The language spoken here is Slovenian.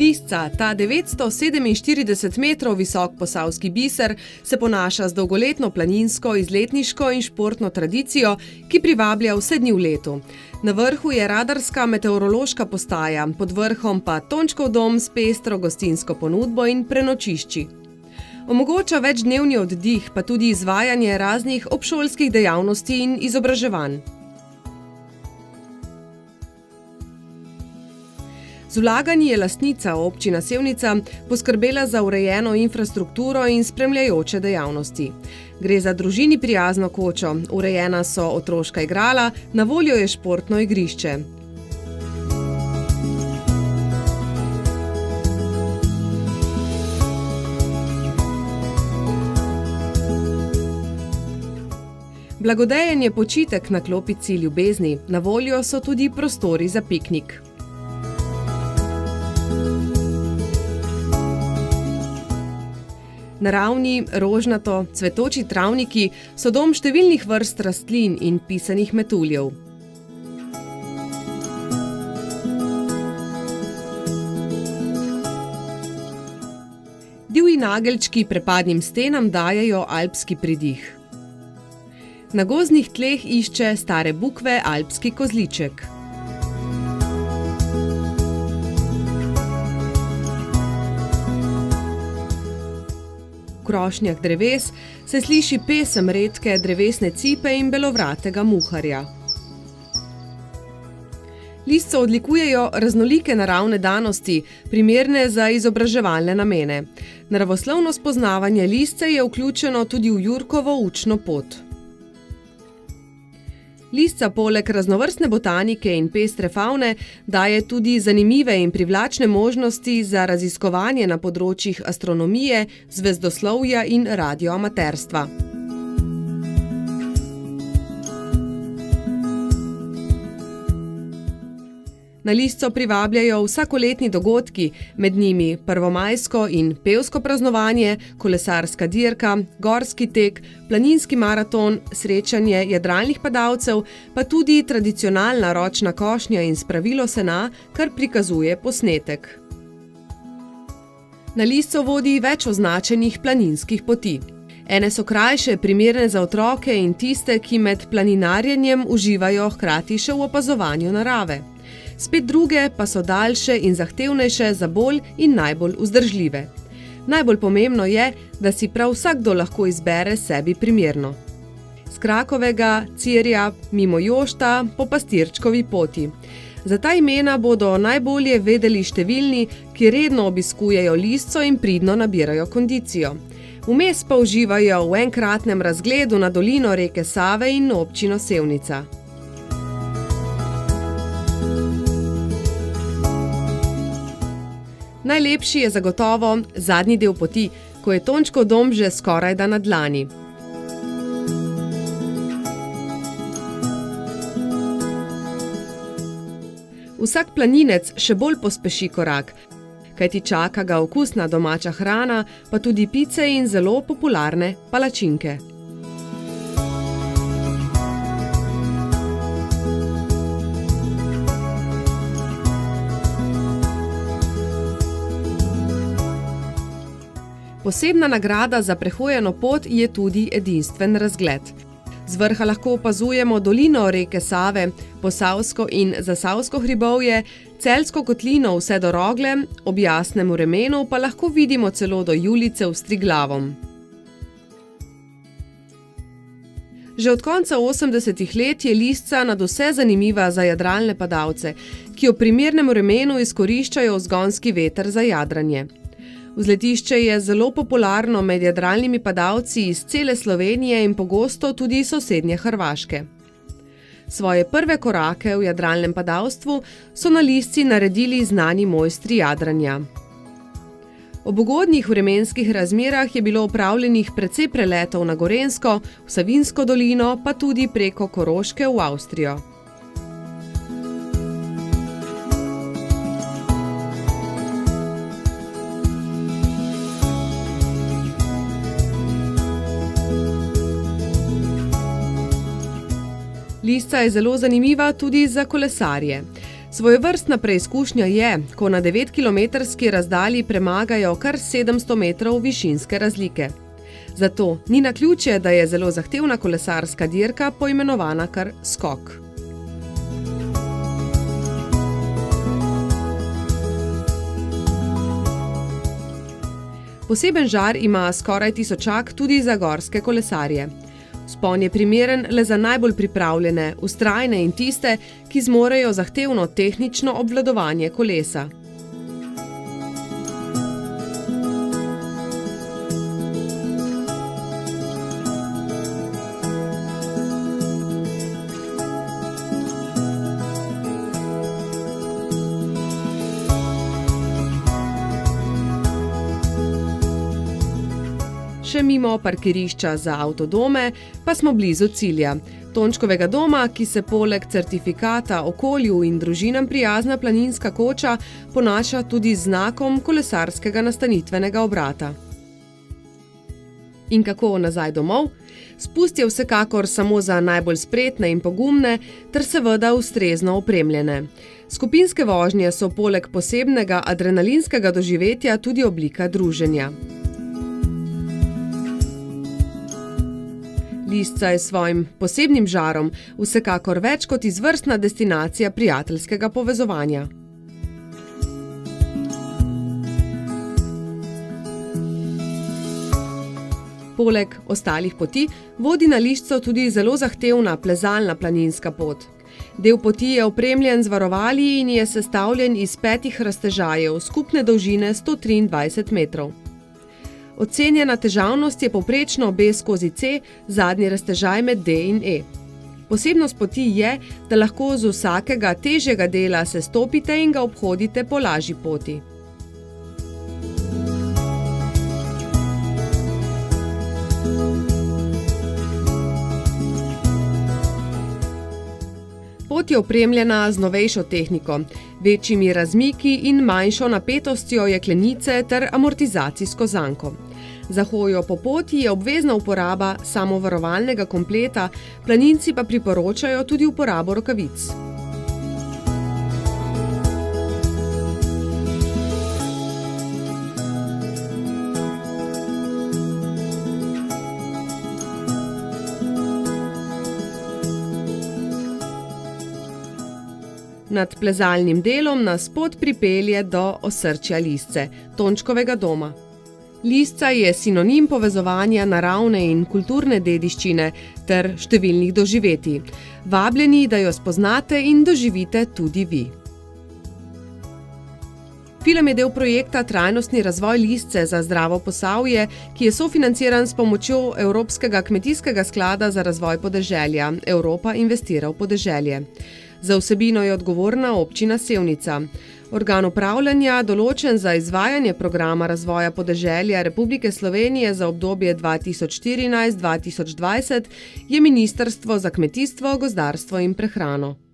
Lisca, ta 947 metrov visok posavski biser, se ponaša z dolgoletno planinsko, izletniško in športno tradicijo, ki privablja vse dni v letu. Na vrhu je radarska meteorološka postaja, pod vrhom pa Tončkov dom s pestro gostinsko ponudbo in prenočišči. Omogoča večdnevni oddih, pa tudi izvajanje raznih obšolskih dejavnosti in izobraževanj. Z vlaganji je lastnica občina Sevnica poskrbela za urejeno infrastrukturo in spremljajoče dejavnosti. Gre za družini prijazno kočo, urejena so otroška igrala, na voljo je športno igrišče. Blagodejen je počitek na klopici ljubezni, na voljo so tudi prostori za piknik. Naravni, rožnato, cvetoči travniki so dom številnih vrst rastlin in pisanih metuljev. Divji nageljčki prepadnim stenam dajejo alpski pridih. Na gozdnih tleh išče stare bukve alpski kozliček. V krošnjah dreves se sliši pesem redke drevesne cipe in belovratega muharja. Lisco odlikujejo raznolike naravne danosti, primerne za izobraževalne namene. Naravoslovno spoznavanje Lisce je vključeno tudi v Jurkovo učno pot. Lisca poleg raznovrstne botanike in pestre favne daje tudi zanimive in privlačne možnosti za raziskovanje na področjih astronomije, zvezdoslovja in radioamaterstva. Na Lisco privabljajo vsakoletni dogodki, med njimi prvomajsko in pevsko praznovanje, kolesarska dirka, gorski tek, planinski maraton, srečanje jadralnih padalcev, pa tudi tradicionalna ročna košnja in spravilo sena, kar prikazuje posnetek. Na Lisco vodi več označenih planinskih poti. Ene so krajše, primerne za otroke in tiste, ki med planinarjenjem uživajo hkrati še v opazovanju narave. Spet druge pa so daljše in zahtevnejše za bolj in najbolj vzdržljive. Najbolj pomembno je, da si prav vsakdo lahko izbere sebi primerno. S Krakovega, Cirja, mimo Jošta, po Pastirčkovi poti. Za ta imena bodo najbolje vedeli številni, ki redno obiskujejo Lisco in pridno nabirajo kondicijo. Vmes pa uživajo v enkratnem razgledu na dolino reke Save in občino Sevnica. Najlepši je zagotovo zadnji del poti, ko je Tončkov dom že skorajda na dlani. Vsak planinec še bolj pospeši korak, kajti čaka ga okusna domača hrana, pa tudi pice in zelo popularne palačinke. Posebna nagrada za prehojeno pot je tudi edinstven razgled. Z vrha lahko opazujemo dolino reke Save, Posavsko in Zasavsko hribovje, Celjsko kotlino vse do Rogle, ob jasnem vremenu pa lahko vidimo celo do Julice v Striglavom. Že od konca 80. let je Lisca nadvse zanimiva za jadralne padalce, ki ob primernem vremenu izkoriščajo vzgonski veter za jadranje. Vzletišče je zelo popularno med jadralnimi padalci iz cele Slovenije in pogosto tudi sosednje Hrvaške. Svoje prve korake v jadralnem padalstvu so na Lisci naredili znani mojstri jadranja. Ob ugodnih vremenskih razmerah je bilo opravljenih precej preletov na Gorenjsko, v Savinjsko dolino, pa tudi preko Koroške v Avstrijo. Lisca je zelo zanimiva tudi za kolesarje. Svojevrstna preizkušnja je, ko na 9-kilometrski razdalji premagajo kar 700 metrov višinske razlike. Zato ni naključje, da je zelo zahtevna kolesarska dirka poimenovana kar skok. Poseben žar ima skoraj tisočak tudi za gorske kolesarje. Vzpon je primeren le za najbolj pripravljene, vztrajne in tiste, ki zmorejo zahtevno tehnično obvladovanje kolesa. Še mimo parkirišča za avtodome, pa smo blizu cilja. Tončkovega doma, ki se poleg certifikata okolju in družinam prijazna planinska koča ponaša tudi z znakom kolesarskega nastanitvenega obrata. In kako nazaj domov? Spust je vsekakor samo za najbolj spretne in pogumne, ter seveda ustrezno opremljene. Skupinske vožnje so poleg posebnega adrenalinskega doživetja tudi oblika druženja. Lisca je s svojim posebnim žarom vsekakor več kot izvrstna destinacija prijateljskega povezovanja. Poleg ostalih poti vodi na Liščo tudi zelo zahtevna plezalna planinska pot. Del poti je opremljen z varovali in je sestavljen iz 5 raztežajev skupne dolžine 123 metrov. Ocenjena težavnost je povprečno B skozi C, zadnji raztežaj med D in E. Posebnost poti je, da lahko z vsakega težjega dela sestopite in ga obhodite po lažji poti. Pot je opremljena z novejšo tehniko, večjimi razmiki in manjšo napetostjo jeklenice ter amortizacijsko zanko. Za hojo po poti je obvezna uporaba samovarovalnega kompleta, planinci pa priporočajo tudi uporabo rokavic. Nad plezalnim delom nas pot pripelje do osrčja Lisce, Tončkovega doma. Lisca je sinonim povezovanja naravne in kulturne dediščine ter številnih doživetij. Vabljeni, da jo spoznate in doživite tudi vi. Film je del projekta Trajnostni razvoj Lisce za zdravo Posavje, ki je sofinanciran s pomočjo Evropskega kmetijskega sklada za razvoj podeželja Evropa investira v podeželje. Za vsebino je odgovorna občina Sevnica. Organ upravljanja, določen za izvajanje programa razvoja podeželja Republike Slovenije za obdobje 2014-2020, je Ministrstvo za kmetijstvo, gozdarstvo in prehrano.